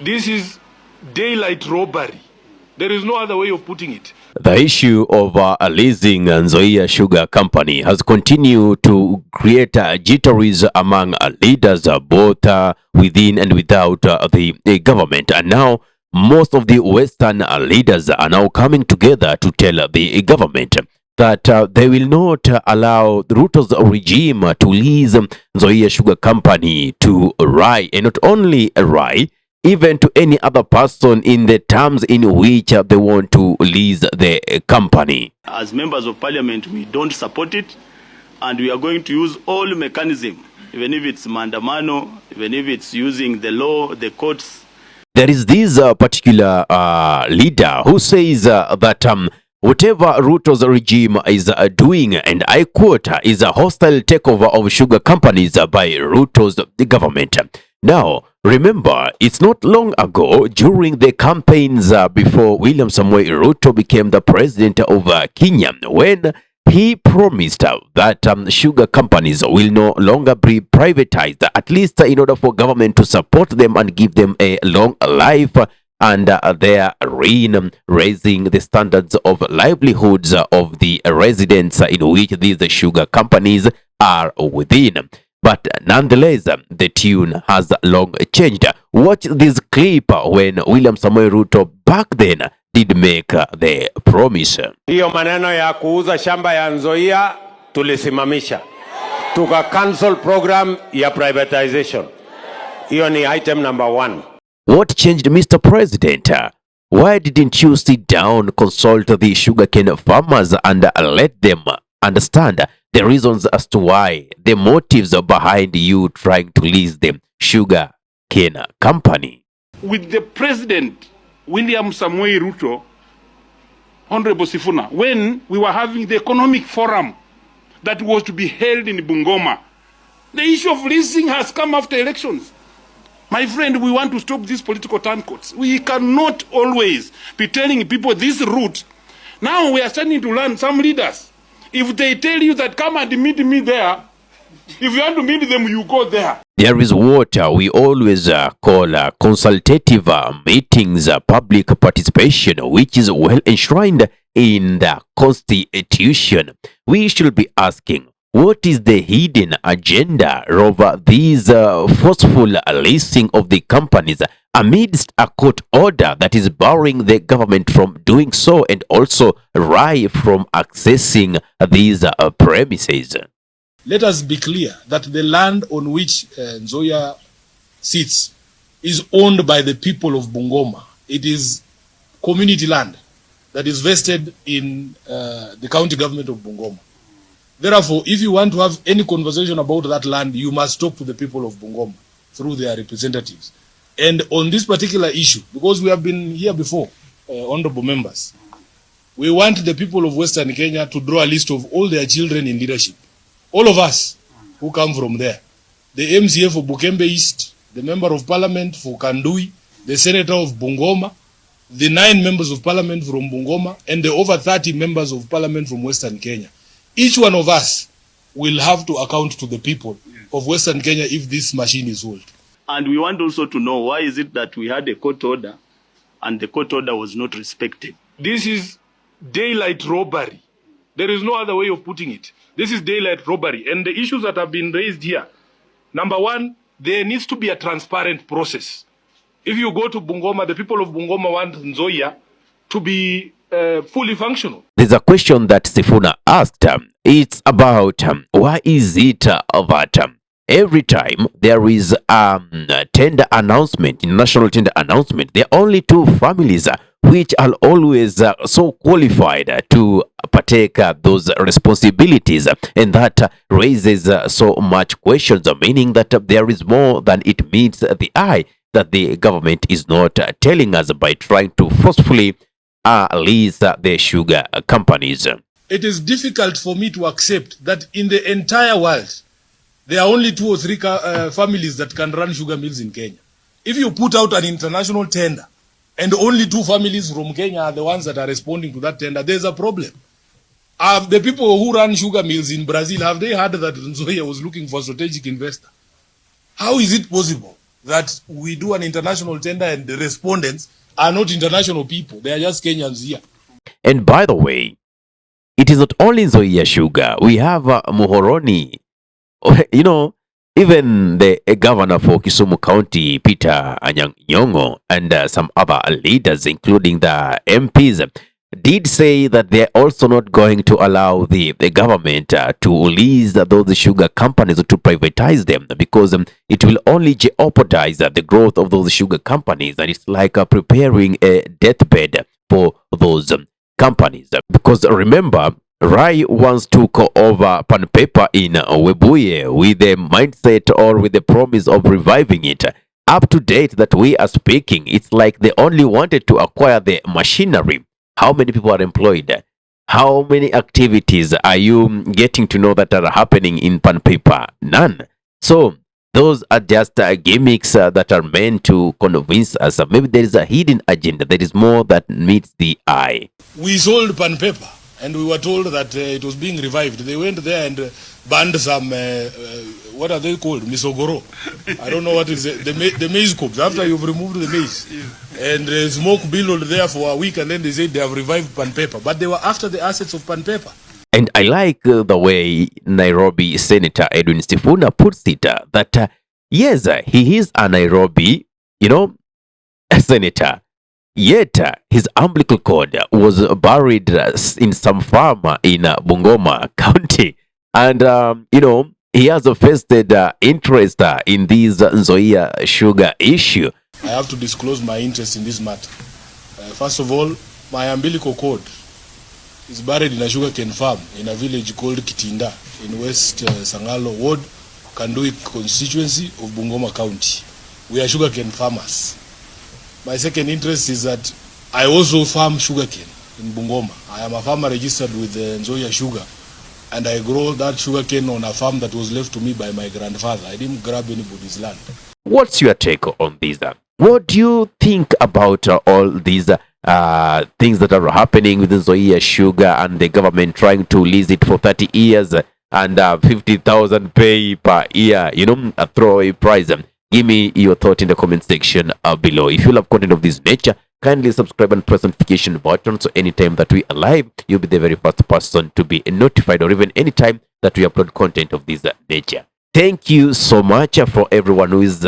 This is daylight robbery. There is no other way of putting it. The issue of leasing Nzoia Sugar Company has continued to create jitteries among leaders both within and without the government. And now most of the Western leaders are now coming together to tell the government that they will not allow Ruto's regime to lease Nzoia Sugar Company to Rai, and not only Rai, even to any other person in the terms in which they want to lease the company. As members of parliament, we don't support it, and we are going to use all mechanism, even if it's mandamano, even if it's using the law, the courts. There is this particular leader who says that whatever Ruto's regime is doing, and I quote, is a hostile takeover of sugar companies by Ruto's government. Now, remember, it's not long ago during the campaigns before William Ruto became the president of Kenya, when he promised that sugar companies will no longer be privatized, at least in order for government to support them and give them a long life, and their reign, raising the standards of livelihoods of the residents in which these sugar companies are within. But nonetheless, the tune has long changed. Watch this clip when William Ruto back then did make the promise. Hiyo maneno ya kuuza shamba ya Nzoia tulisimamisha. Tuka cancel program ya privatization. Hiyo ni item number 1. What changed, Mr. President? Why didn't you sit down, consult the sugarcane farmers and let them understand the reasons as to why, the motives behind you trying to lease the sugar cane company? With the president, William Ruto, Honorable Sifuna, when we were having the economic forum that was to be held in Bungoma, the issue of leasing has come after elections. My friend, we want to stop these political turncoats. We cannot always be telling people this route. Now we are starting to learn some leaders. If they tell you that come and meet me there, if you want to meet them, you go there. There is what we always call consultative meetings, public participation, which is well enshrined in the Constitution. We should be asking, what is the hidden agenda of these forceful leasing of the companies amidst a court order that is barring the government from doing so, and also Rai from accessing these premises? Let us be clear that the land on which Nzoia sits is owned by the people of Bungoma. It is community land that is vested in the county government of Bungoma. Therefore, if you want to have any conversation about that land, you must talk to the people of Bungoma through their representatives. And on this particular issue, because we have been here before, honorable members, we want the people of Western Kenya to draw a list of all their children in leadership. All of us who come from there. The MCA for Bukembe East, the member of parliament for Kandui, the senator of Bungoma, the 9 members of parliament from Bungoma, and the over 30 members of parliament from Western Kenya. Each one of us will have to account to the people of Western Kenya if this machine is sold. And we want also to know why is it that we had a court order and the court order was not respected. This is daylight robbery. There is no other way of putting it. This is daylight robbery. And the issues that have been raised here, number 1, there needs to be a transparent process. If you go to Bungoma, the people of Bungoma want Nzoia to be fully functional. There's a question that Sifuna asked. It's about why is it that every time there is a tender announcement, national tender announcement, there are only 2 families which are always so qualified to partake those responsibilities, and that raises so much questions, meaning that there is more than it meets the eye that the government is not telling us by trying to forcefully lease the sugar companies. It is difficult for me to accept that in the entire world, there are only 2 or 3 families that can run sugar mills in Kenya. If you put out an international tender, and only 2 families from Kenya are the ones that are responding to that tender, there's a problem. The people who run sugar mills in Brazil, have they heard that Nzoia was looking for a strategic investor? How is it possible that we do an international tender and the respondents are not international people. They are just Kenyans here. And by the way, it is not only Nzoia Sugar. We have Muhoroni. You know, even the governor for Kisumu County, Peter Anyang' Nyong'o, and some other leaders, including the MPs, did say that they're also not going to allow the government to lease those sugar companies, to privatize them, because it will only jeopardize the growth of those sugar companies, and it's like preparing a deathbed for those companies. Because remember, Rai once took over Pan Paper in Webuye with the mindset or with the promise of reviving it. Up to date that we are speaking, it's like they only wanted to acquire the machinery. How many people are employed? How many activities are you getting to know that are happening in Pan Paper? None. So those are just gimmicks that are meant to convince us. Maybe there is a hidden agenda. There is more that meets the eye. We sold Pan Paper and we were told that it was being revived. They went there and banned some, what are they called? Misogoro. I don't know what is it. The maize cobs. After you've removed the maize. And smoke billowed there for a week, and then they said they have revived Pan Paper. But they were after the assets of Pan Paper. And I like the way Nairobi Senator Edwin Sifuna puts it, that yes, he is a Nairobi, a senator. Yet his umbilical cord was buried in some farm in Bungoma County. And, he has a vested interest in this Nzoia Sugar issue. I have to disclose my interest in this matter. First of all, my umbilical cord is buried in a sugarcane farm in a village called Kitinda in West Sangalo Ward, Kandui constituency of Bungoma County. We are sugarcane farmers. My second interest is that I also farm sugarcane in Bungoma. I am a farmer registered with Nzoia Sugar, and I grow that sugarcane on a farm that was left to me by my grandfather. I didn't grab anybody's land. What's your take on this? What do you think about all these things that are happening with Nzoia Sugar and the government trying to lease it for 30 years and 50,000 pay per year, a throwaway price? Give me your thought in the comment section below. If you love content of this nature, kindly subscribe and press the notification button, so anytime that we are live, you'll be the very first person to be notified, or even anytime that we upload content of this nature. Thank you so much for everyone who is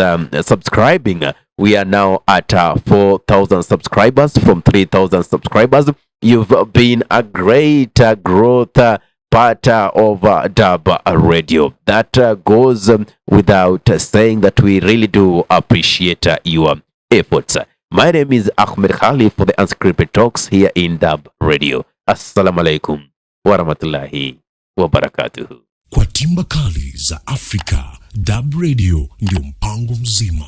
subscribing. We are now at 4,000 subscribers from 3,000 subscribers. You've been a great growth part of Dub Radio. That goes without saying that we really do appreciate your efforts. My name is Ahmed Khali for the Unscripted Talks here in Dub Radio. Assalamu alaikum wa rahmatullahi wa barakatuhu. Kwa timba kali za Afrika, Dub Radio ndio mpango mzima.